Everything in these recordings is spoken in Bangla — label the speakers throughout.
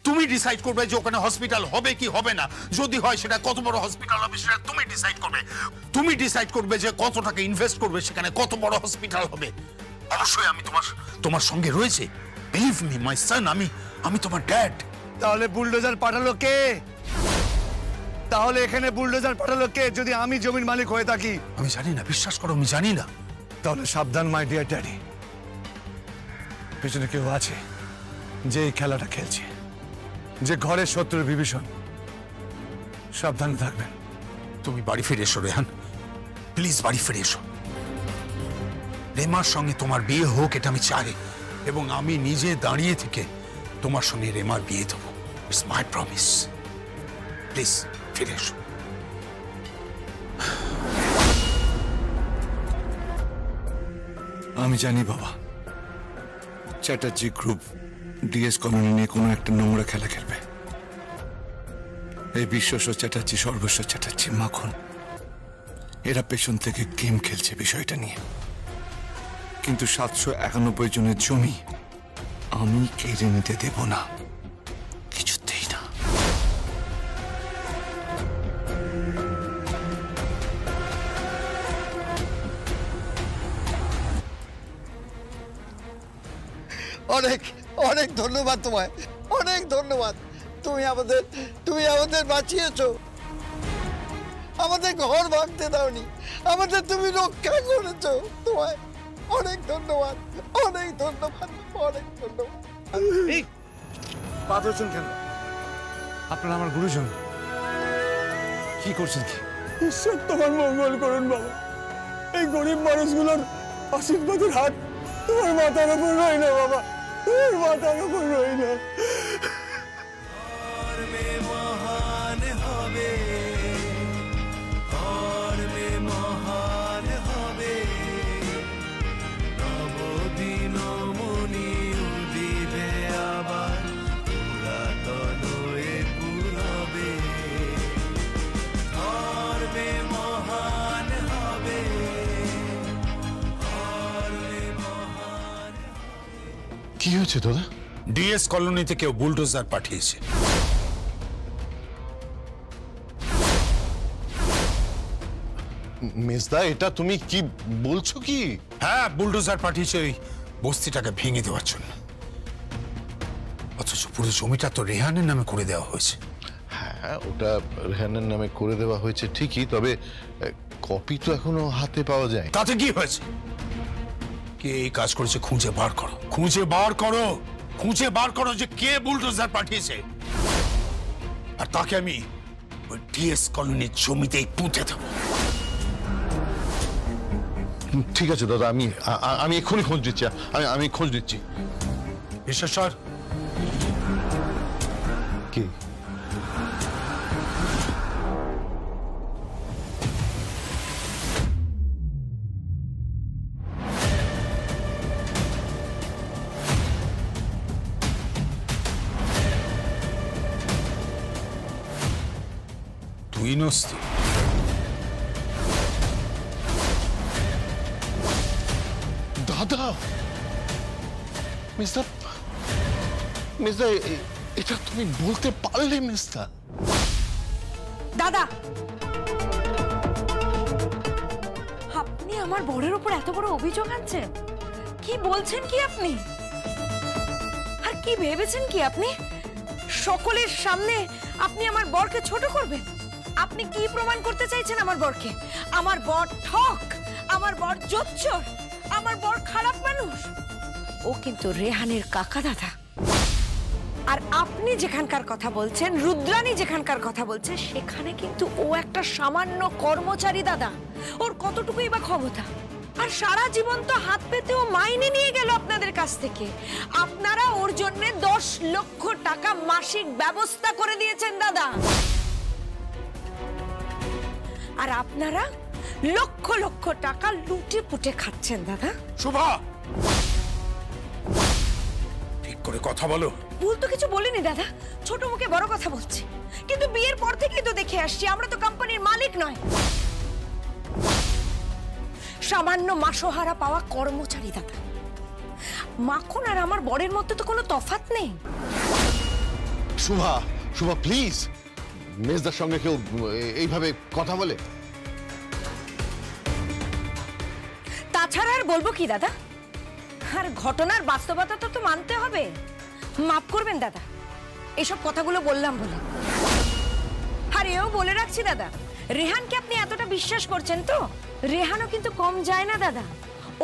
Speaker 1: তুমি ডিসাইড করবে যে ওখানে হসপিটাল হবে কি হবে না। যদি হয় সেটা কত বড় হসপিটাল হবে সেটা তুমি ডিসাইড করবে। তুমি ডিসাইড করবে যে কত টাকা ইনভেস্ট করবে সেখানে কত বড় হসপিটাল হবে। অবশ্যই আমি তোমার সঙ্গে রয়েছে। বিলিভ মি মাই সন, আমি তোমার ড্যাড।
Speaker 2: তাহলে বুলডোজার পাঠালো কে? তাহলে এখানে বুলডোজার পাঠালো কে যদি আমি জমির মালিক হয়ে থাকি?
Speaker 1: আমি জানি না, বিশ্বাস করো আমি জানি না।
Speaker 2: তাহলে সাবধান মাই ডিয়ার ড্যাডি, পেছনে কেউ আছে যে এই খেলাটা খেলছে, যে ঘরের শত্রুর বিভীষণ। সাবধানে থাকবেন।
Speaker 1: তুমি বাড়ি ফিরে এসো রেহান, প্লিজ বাড়ি ফিরে এসো। রেমার সঙ্গে তোমার বিয়ে হোক এটা আমি চাই, এবং আমি নিজে দাঁড়িয়ে থেকে তোমার সঙ্গে রেমার বিয়ে দেবো। It's my promise. প্লিজ ফিরে এসো।
Speaker 2: আমি জানি বাবা, চ্যাটার্জি গ্রুপ ডিএস কলোনি নিয়ে কোনো একটা নোংরা খেলা খেলবে। এই বিশ্বস্ব চ্যাটার্জি, সর্বস্ব চ্যাটার্জি, মাখন, এরা পেছন থেকে গেম খেলছে বিষয়টা নিয়ে। কিন্তু 791 জনের জমি আমি কেড়ে নিতে দেব না, কিছুতেই না।
Speaker 3: অনেক অনেক ধন্যবাদ তোমায়, অনেক ধন্যবাদ। তুমি আমাদের বাঁচিয়েছো, আমাদের ঘর ভাঙতে দাওনি, আমাদের তুমি রক্ষা করেছো। তোমায় অনেক ধন্যবাদ, অনেক ধন্যবাদ, অনেক ধন্যবাদ।
Speaker 2: পা ধরছেন কেন? আপনারা আমার গুরুজন, কি করছেন কি?
Speaker 4: ঈশ্বর তোমার মঙ্গল করুন বাবা। এই গরিব মানুষগুলোর আশীর্বাদের হাত তোমার মাথার উপর রই না বাবা, তোমার মাথার উপর রই না।
Speaker 1: কি হয়েছে দাদা? ডিএস কলোনিতে কেউ বুলডোজার পাঠিয়েছে।
Speaker 5: মেজদা, এটা তুমি কি বলছো কি?
Speaker 1: হ্যাঁ, বুলডোজার পাঠিয়েছে ওই বস্তিটাকে ভেঙে দেওয়ার জন্য। অথচ পুরো জমিটা তো রেহানের নামে করে দেওয়া হয়েছে।
Speaker 5: হ্যাঁ, ওটা রেহানের নামে করে দেওয়া হয়েছে ঠিকই, তবে কপি তো এখনো হাতে পাওয়া যায়।
Speaker 1: তাতে কি হয়েছে? কে এই কাজ করেছে খুঁজে বার করো, খুঁজে বার করো, খুঁজে বার করো যে কে বুলডোজার পাঠিয়েছে। আর তাকে আমি ওই ডিএস কলোনির জমিতেই পুঁতে দেবো।
Speaker 5: ঠিক আছে দাদা, আমি এক্ষুনি খোঁজ দিচ্ছি। আমি খোঁজ দিচ্ছি।
Speaker 1: বিশেশ্বর
Speaker 5: কি?
Speaker 1: তুই নস্তি?
Speaker 5: দাদা, মিস্টার এটা তুমি বলতে পারলে মিস্টার?
Speaker 6: দাদা, আপনি আমার বরের উপর এত বড় অভিযোগ আনছেন? কি বলছেন কি আপনি? আর কি ভেবেছেন কি আপনি? সকলের সামনে আপনি আমার বরকে ছোট করবেন? আপনি কি প্রমাণ করতে চাইছেন আমার বরকে? আমার বর ঠক, আমার বর জোচ্চোর, আমার বর খারাপ মানুষ। ও কিন্তু রেহানের কাকা দাদা। আর আপনি যেখানকার কথা বলছেন, রুদ্রাণী যেখানকার কথা বলছে, সেখানে কিন্তু ও একটা সামান্য কর্মচারী দাদা। ওর কতটুকুই বা ক্ষমতা? আর সারা জীবন তো হাত পেতে ও মাইনে নিয়ে গেল আপনাদের কাছ থেকে। আপনারা ওর জন্য 10 লক্ষ টাকা মাসিক ব্যবস্থা করে দিয়েছেন দাদা। আর আপনারা লক্ষ লক্ষ টাকা লুটে পুটে খাচ্ছেন দাদা।
Speaker 1: শুভা, ঠিক করে কথা বলো।
Speaker 6: ভুল তো কিছু বলিনি দাদা, ছোট মুখে বড় কথা বলছি। কিন্তু বিয়ের পর থেকেই তো দেখে আসছি আমরা তো কোম্পানির মালিক নয়, সামান্য মাসোহারা পাওয়া কর্মচারী দাদা। মাখন আর আমার বরের মধ্যে তো কোনো তফাৎ নেই।
Speaker 5: শুভা, শুভা প্লিজ, মেজদার সঙ্গে কেউ এইভাবে কথা বলে?
Speaker 6: তাছাড়া আর বলবো কি দাদা? আর ঘটনার বাস্তবতা তো মানতে হবে। মাফ করবেন দাদা, এসব কথাগুলো বললাম বলে। আর এও বলে রাখছি দাদা, রেহানকে আপনি এতটা বিশ্বাস করছেন তো, রেহানও কিন্তু কম যায় না দাদা।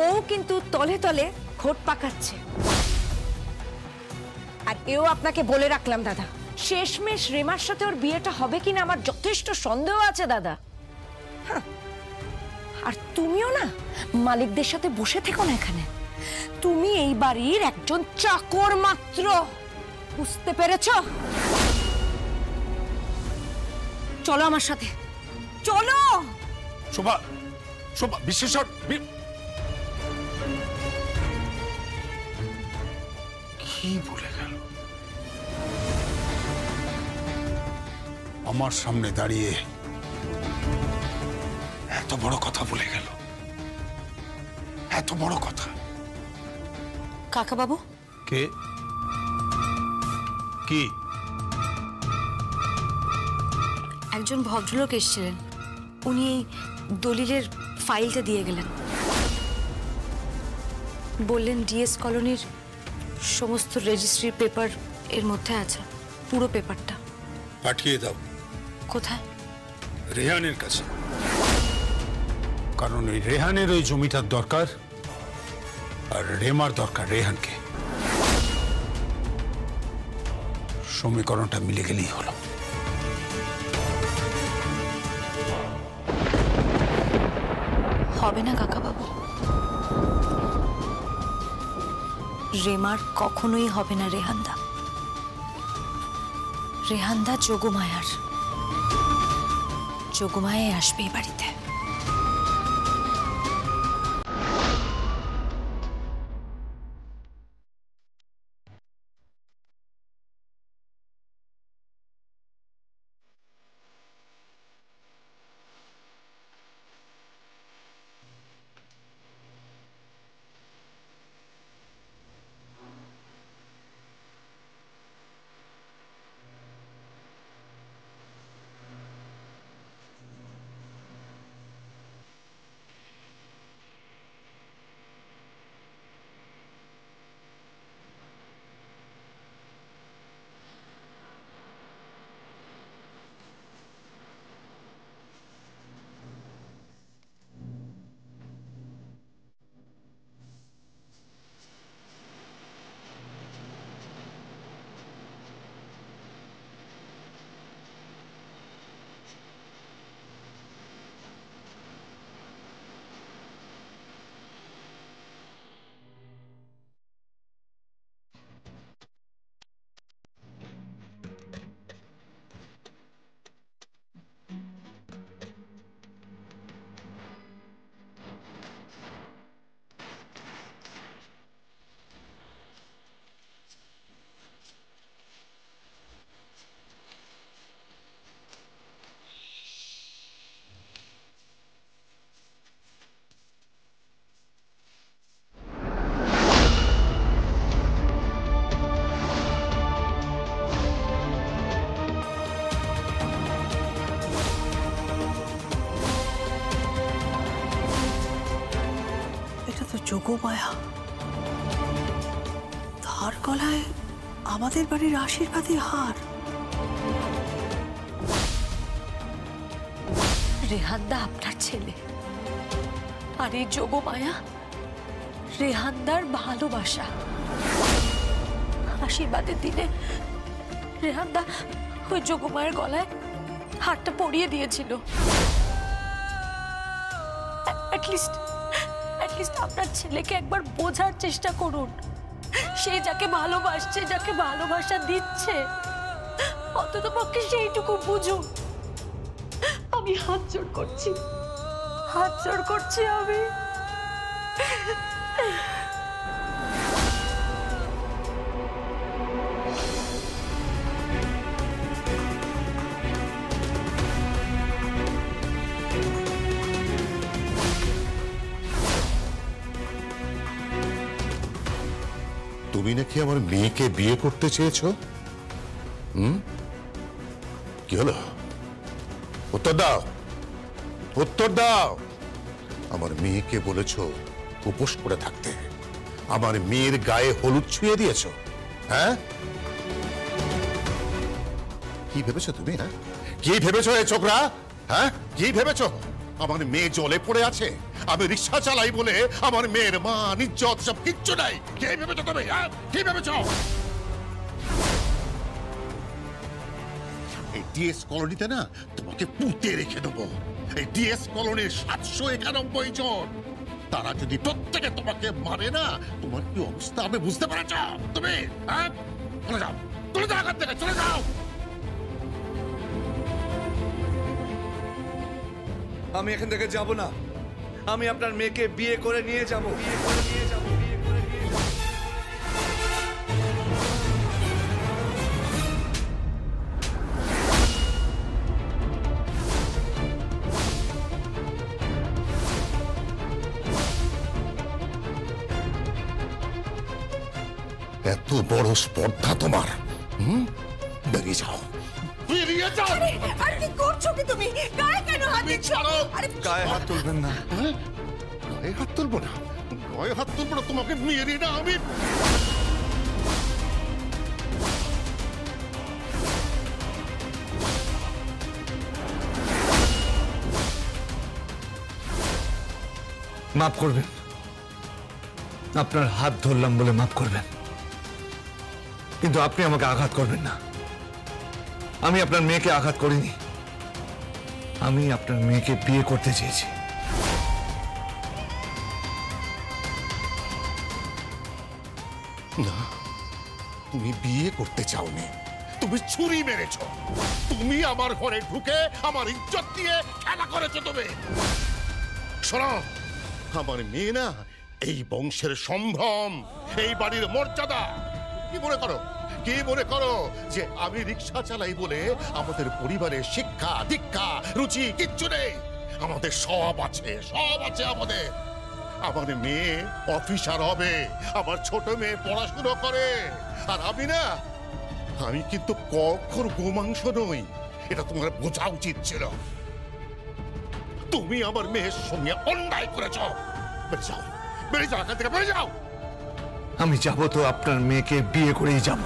Speaker 6: ও কিন্তু তলে তলে খোট পাকাচ্ছে। আর এও আপনাকে বলে রাখলাম দাদা, শেষমেশ রেমার সাথে ওর বিয়েটা হবে কিনা আমার যথেষ্ট সন্দেহ আছে দাদা। আর তুমিও না মালিকদের সাথে বসে থেকো না এখানে। তুমি এই বাড়ির একজন চাকর মাত্র, বুঝতে পেরেছো? চলো আমার সাথে, চলো।
Speaker 1: শোভা, শোভা বিশেষণ কি বলে গেল? আমার সামনে দাঁড়িয়ে এত বড় কথা বলে গেল, এত বড় কথা।
Speaker 6: কাকা বাবু,
Speaker 1: কে? কি?
Speaker 6: একজন ভদ্রলোক এসেছিলেন, উনি এই দলিলের ফাইলটা দিয়ে গেলেন। বললেন ডিএস কলোনির সমস্ত রেজিস্ট্রির পেপার এর মধ্যে আছে, পুরো পেপারটা।
Speaker 1: পাঠিয়ে দাও।
Speaker 6: কোথায়?
Speaker 1: রেহানের কাছে। কারণ ওই রেহানের ওই জমিটার দরকার, আর রেমার দরকার রেহানকে। সমীকরণটা মিলে গেলেই হলো।
Speaker 6: হবে না কাকা বাবু, রেমার কখনোই হবে না রেহানদা। রেহানদা যোগমায়ার, যোগমায়াই আসবে এই বাড়িতে।
Speaker 7: যোগমায়া, তার গলায় আমাদের বাড়ির আশীর্বাদী হার।
Speaker 6: রেহানদা আপনার ছেলে, আর এই যোগমায়া রেহানদার ভালোবাসা। আশীর্বাদের দিনে রেহানদা ওই যোগমায়ের গলায় হারটা পরিয়ে দিয়েছিল। অ্যাটলিস্ট আপনার ছেলেকে একবার বোঝার চেষ্টা করুন। সে যাকে ভালোবাসছে, যাকে ভালোবাসা দিচ্ছে, অন্ততপক্ষে সেইটুকু বুঝুন। আমি হাত জোড় করছি আমি।
Speaker 8: তুমি নাকি আমার মেয়েকে বিয়ে করতে চেয়েছো?
Speaker 1: কি হলো? উত্তর দাও, উত্তর দাও। আমার মেয়েকে বলেছো উপোস করে থাকতে, আমার মেয়ের গায়ে হলুদ ছুঁয়ে দিয়েছো। হ্যাঁ, কি ভেবেছো তুমি? হ্যাঁ, কি ভেবেছো এই ছোকরা? হ্যাঁ, কি ভেবেছো? আমার মেয়ে জলে পড়ে আছে, আমি রিক্সা চালাই বলে আমার মেয়ের মান ইজ্জত সব কিচ্ছু নাই। কি ভেবেছো তুমি? হ্যাঁ, কি ভেবেছো? এই ডিএস কলোনিতে না তোমাকে পুঁতে রেখে দেবো। এই ডিএস কলোনির 791 জন, তারা যদি প্রত্যেকে তোমাকে মারে না, তোমার কি অবস্থা আমি বুঝতে পারছ তুমি? হ্যাঁ, চলে যাও, চলে যাও এখান থেকে, চলে যাও।
Speaker 2: আমি এখান থেকে যাব না, আমি আপনার মেয়েকে বিয়ে করে নিয়ে যাব।
Speaker 1: এত বড় স্পর্ধা তোমার? বেরিয়ে যাও, বেরিয়ে যাও।
Speaker 6: আরে কি করছো কি তুমি? গায়ে কেন হাত দিচ্ছ? আরে
Speaker 2: গায়ে হাত তুলবেন না।
Speaker 1: গায়ে হাত তুলবো না, গায়ে হাত তুলবো না, তোমাকে মেরে না আমি।
Speaker 2: মাফ করবেন, আপনার হাত ধরলাম বলে মাফ করবেন, কিন্তু আপনি আমাকে আঘাত করবেন না। আমি আপনার মেয়েকে আঘাত করিনি, আমি আপনার মেয়েকে বিয়ে করতে চেয়েছি।
Speaker 1: না, তুমি বিয়ে করতে চাওনি, তুমি ছুরি মেরেছো। তুমি আমার ঘরে ঢুকে আমার ইজ্জত দিয়ে খেলা করেছো তুমি। শোনো, আমার মেয়ে না এই বংশের সম্ভ্রম, এই বাড়ির মর্যাদা। কি মনে করো, কি মনে করো যে আমি রিক্সা চালাই বলে আমাদের পরিবারের শিক্ষা দীক্ষা রুচি কিচ্ছু নেই? আমাদের সব আছে, সব আছে আমাদের। আমার মেয়ে অফিসার হবে, আমার ছোট মেয়ে পড়াশুনো করে, আর আমি না, আমি কিন্তু কখনো গোমাংস নই। এটা তোমার বোঝা উচিত ছিল। তুমি আমার মেয়ের সঙ্গে অন্যায় করেছ। বেরিয়ে যাও, বেরিয়ে যাও এখান থেকে, বেরিয়ে যাও।
Speaker 2: আমি যাব তো আপনার মেয়েকে বিয়ে করেই যাব।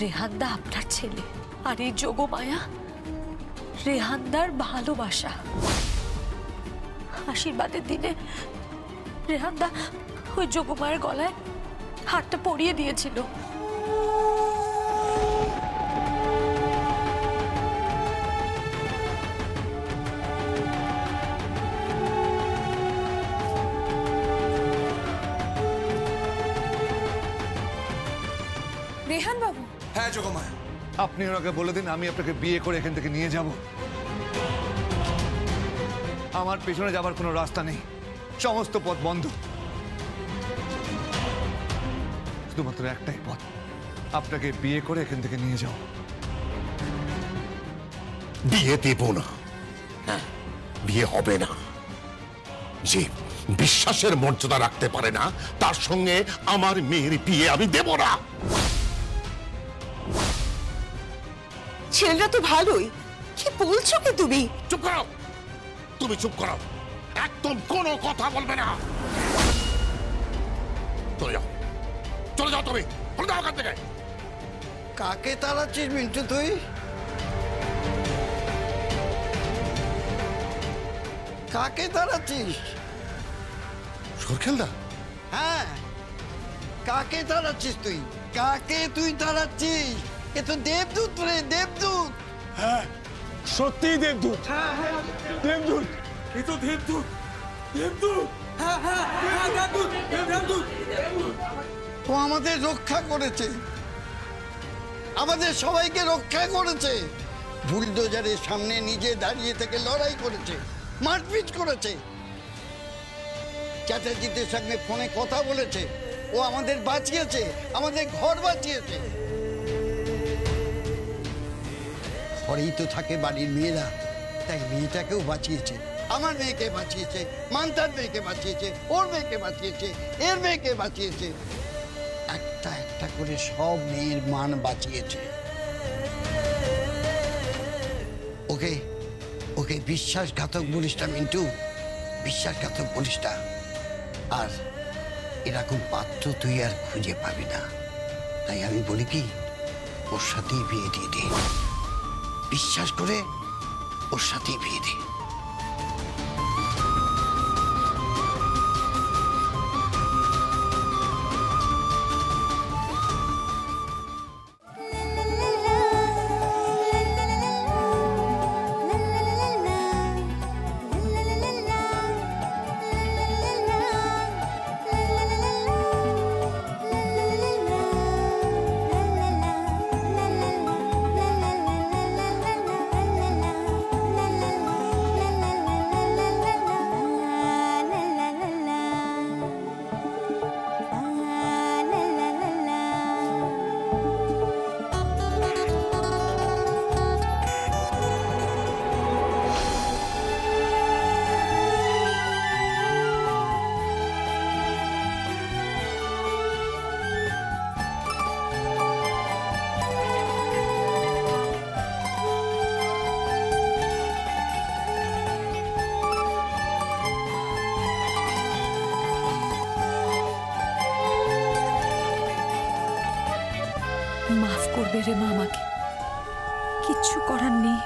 Speaker 6: রেহানদা আপনার ছেলে, আর এই যোগমায়া রেহানদার ভালোবাসা। আশীর্বাদের দিনে রেহানদা ওই যোগমায়ের গলায় হাতটা পরিয়ে দিয়েছিল। রেহান বাবু।
Speaker 2: হ্যাঁ যোগমায়া, আপনি ওনাকে বলে দিন আমি আপনাকে বিয়ে করে এখান থেকে নিয়ে যাব। আমার পেছনে যাবার কোনো রাস্তা নেই, সমস্ত পথ বন্ধ। শুধুমাত্র একটাই পথ, আপনাকে বিয়ে করে এখান থেকে নিয়ে যাও।
Speaker 1: বিয়ে দেব না, বিয়ে হবে না। যে বিশ্বাসের মর্যাদা রাখতে পারে না, তার সঙ্গে আমার মেয়ের বিয়ে আমি দেব না।
Speaker 7: ছেলেটা তো ভালোই, কি বলছো কি তুমি?
Speaker 1: চুপ করো, তুমি চুপ করো, একদম কোনো কথা বলবে না। চলে যাও, চলে যাও, তুমি চলে যাও ওখান থেকে।
Speaker 3: কাকে তাড়াচ্ছিস মিন্টু তুই? কাকে তাড়াচ্ছিস?
Speaker 1: সরখেলদা?
Speaker 3: হ্যাঁ, কাকে তাড়াচ্ছিস তুই? কাকে তুই তাড়াচ্ছিস? এ তো দেবদূত রে, দেবদূত।
Speaker 4: হ্যাঁ, সত্যিই দেবদূত। দেবদূত, এ তো দেবদূত। দেবদূত, দেবদূত।
Speaker 3: ও আমাদের রক্ষা করেছে, আমাদের সবাইকে রক্ষা করেছে। বুলডোজারের সামনে নিজে দাঁড়িয়ে থেকে লড়াই করেছে, মারপিট করেছে, চ্যাটার্জিদের সঙ্গে ফোনে কথা বলেছে। ও আমাদের বাঁচিয়েছে, আমাদের ঘর বাঁচিয়েছে। ঘরেই তো থাকে বাড়ির মেয়েরা, তাই মেয়েটাকেও বাঁচিয়েছে। আমার মেয়েকে বাঁচিয়েছে, মান্তার মেয়েকে বাঁচিয়েছে, ওর মেয়েকে বাঁচিয়েছে, এর মেয়েকে বাঁচিয়েছে। একটা একটা করে সব মেয়ের মান বাঁচিয়েছে। ওকে ওকে বিশ্বাসঘাতক বলিস না মিন্টু, বিশ্বাসঘাতক বলিস না। আর এরকম পাত্র তুই আর খুঁজে পাবি না। তাই আমি বলি কি, ওর সাথেই বিয়ে দিয়ে দে, বিশ্বাস করে ওর সাথেই বিয়ে দে।
Speaker 6: মাফ করবে রে মা আমাকে, কিচ্ছু করার নেই।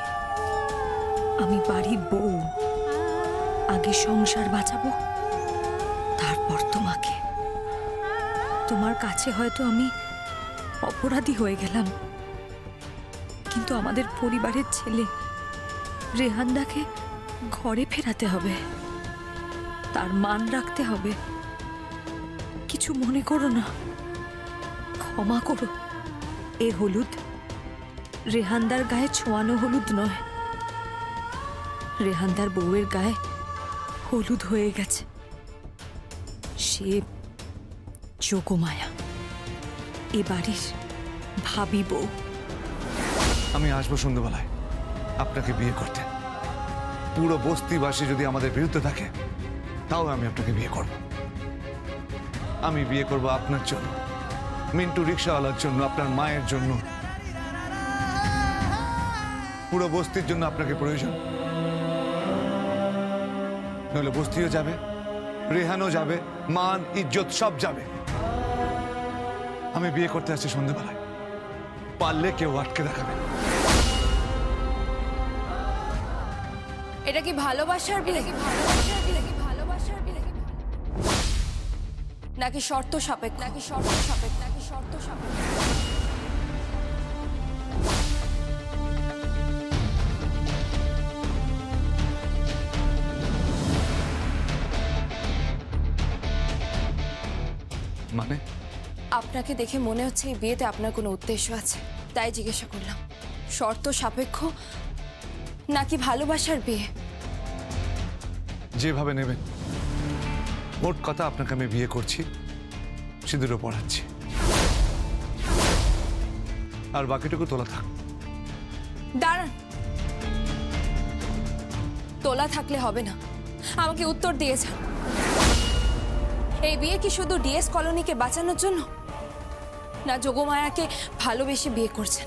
Speaker 6: আমি বাড়ির বউ, আগে সংসার বাঁচাবো, তারপর তোমাকে। তোমার কাছে হয়তো আমি অপরাধী হয়ে গেলাম, কিন্তু আমাদের পরিবারের ছেলে রেহানদাকে ঘরে ফেরাতে হবে, তার মান রাখতে হবে। কিছু মনে করো না, ক্ষমা করো। এ হলুদ রেহানদার গায়ে ছোঁয়ানো হলুদ নয়, রেহানদার বউয়ের গায়ে হলুদ হয়ে গেছে। সে যোগমায়া, এ বাড়ির ভাবি বউ।
Speaker 2: আমি আসবো সন্ধ্যাবেলায় আপনাকে বিয়ে করতে। পুরো বস্তিবাসী যদি আমাদের বিরুদ্ধে থাকে, তাও আমি আপনাকে বিয়ে করব। আমি বিয়ে করব আপনার জন্য, মিন্টু রিক্সাওয়ালার জন্য, আপনার মায়ের জন্য। পুরো বস্তির জন্য আপনাকে প্রয়োজন। নইলে বস্তিও যাবে, রেহানও যাবে, মান ইজ্জত সব যাবে। আমি বিয়ে করতে আসছি সন্ধ্যাবেলায়, পারলে কেউ আটকে দেখাবে।
Speaker 6: এটা কি ভালোবাসার বিয়ে, নাকি শর্ত সাপেক্ষ?
Speaker 2: মানে
Speaker 6: আপনাকে দেখে মনে হচ্ছে এই বিয়েতে আপনার কোনো উদ্দেশ্য আছে, তাই জিজ্ঞাসা করলাম। শর্ত সাপেক্ষ নাকি ভালোবাসার বিয়ে?
Speaker 2: যেভাবে নেবেন। মোট কথা, আপনাকে আমি বিয়ে করছি, সিঁদুরও পড়াচ্ছি, আর বাকিটুকু তোলা থাক।
Speaker 6: দাঁড়ান, তোলা থাকলে হবে না, আমাকে উত্তর দিয়েছেন। এই বিয়ে কি শুধু ডিএস কলোনিকে বাঁচানোর জন্য, না যোগমায়াকে ভালোবেসে বিয়ে করছেন?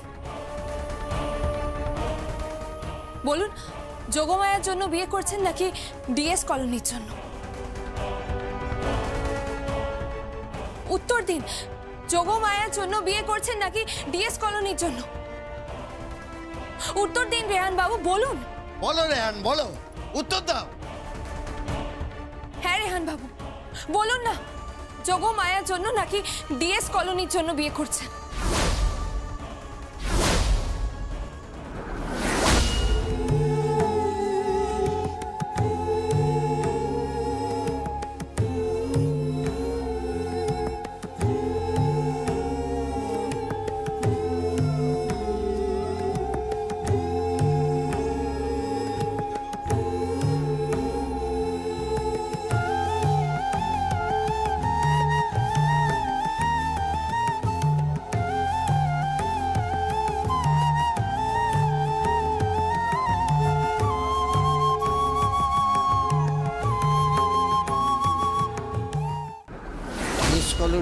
Speaker 6: বলুন, যোগমায়ার জন্য বিয়ে করছেন নাকি ডিএস কলোনির জন্য? উত্তর দিন, যোগমায়ার জন্য বিয়ে করছেন নাকি ডিএস কলোনির জন্য? উত্তর দিন রেহান বাবু, বলুন।
Speaker 3: বলো রেহান, বলো, উত্তর দাও।
Speaker 6: হ্যাঁ রেহান বাবু, বলুন না, যোগমায়ার জন্য নাকি ডিএস কলোনির জন্য বিয়ে করছেন?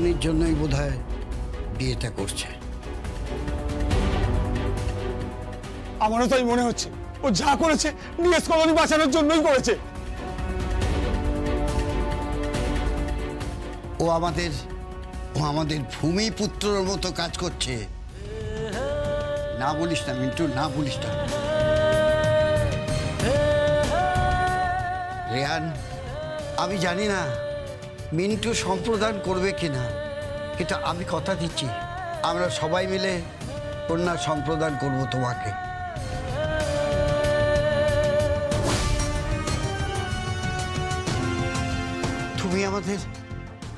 Speaker 3: কলোনির জন্যই বোধহয় বিয়েটা করছে।
Speaker 4: আমারও তাই মনে হচ্ছে, ও যা করেছে ডিএস কলোনি বাঁচানোর জন্যই করেছে।
Speaker 3: ও আমাদের ভূমিপুত্রের মতো কাজ করছে। না বলিস না মিন্টু, না বলিস না। রেহান, আমি জানি না মিন্টু সম্প্রদান করবে কিনা, কিন্তু আমি কথা দিচ্ছি আমরা সবাই মিলে কন্যা সম্প্রদান করব তোমাকে।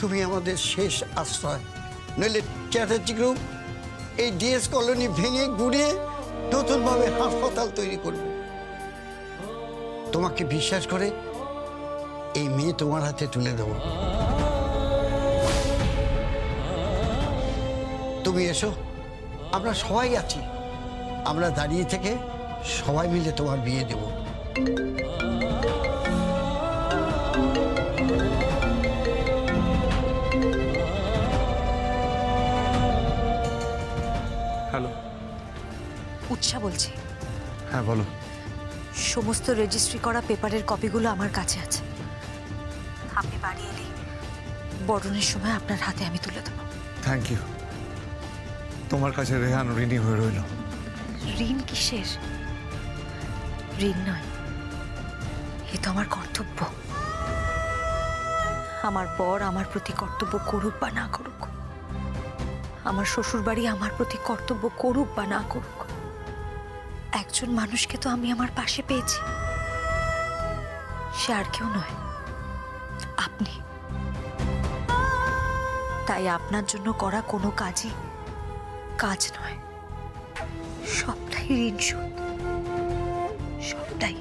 Speaker 3: তুমি আমাদের শেষ আশ্রয়। নইলে চ্যাটার্জি গ্রুপ এই ডিএস কলোনি ভেঙে গুড়িয়ে নতুনভাবে হাসপাতাল তৈরি করবে। তোমাকে বিশ্বাস করে এই মেয়ে তোমার হাতে তুলে দেব। তুমি এসো, আমরা সবাই আছি। আমরা দাঁড়িয়ে থেকে সবাই মিলে তোমার বিয়ে দেব।
Speaker 2: হ্যালো।
Speaker 6: উৎসা বলছি।
Speaker 2: হ্যাঁ বলো।
Speaker 6: সমস্ত রেজিস্ট্রি করা পেপারের কপিগুলো আমার কাছে আছে। আপনি বাড়ি এলেই বরণের সময় আপনার হাতে আমি তুলে দেবো।
Speaker 2: Thank you. তোমার কাছে রেহান ঋণী হয়ে রইল।
Speaker 6: ঋণ কিসের? ঋণ নয়, এ তো আমার কর্তব্য। আমার বর আমার প্রতি কর্তব্য করুক বা না করুক, আমার শ্বশুরবাড়ি আমার প্রতি কর্তব্য করুক বা না করুক, একজন মানুষকে তো আমি আমার পাশে পেয়েছি। সে আর কেউ নয়, আপনি। তাই আপনার জন্য করা কোনো কাজই কাজ নয়, সবটাই ঋণ শোধ, সবটাই।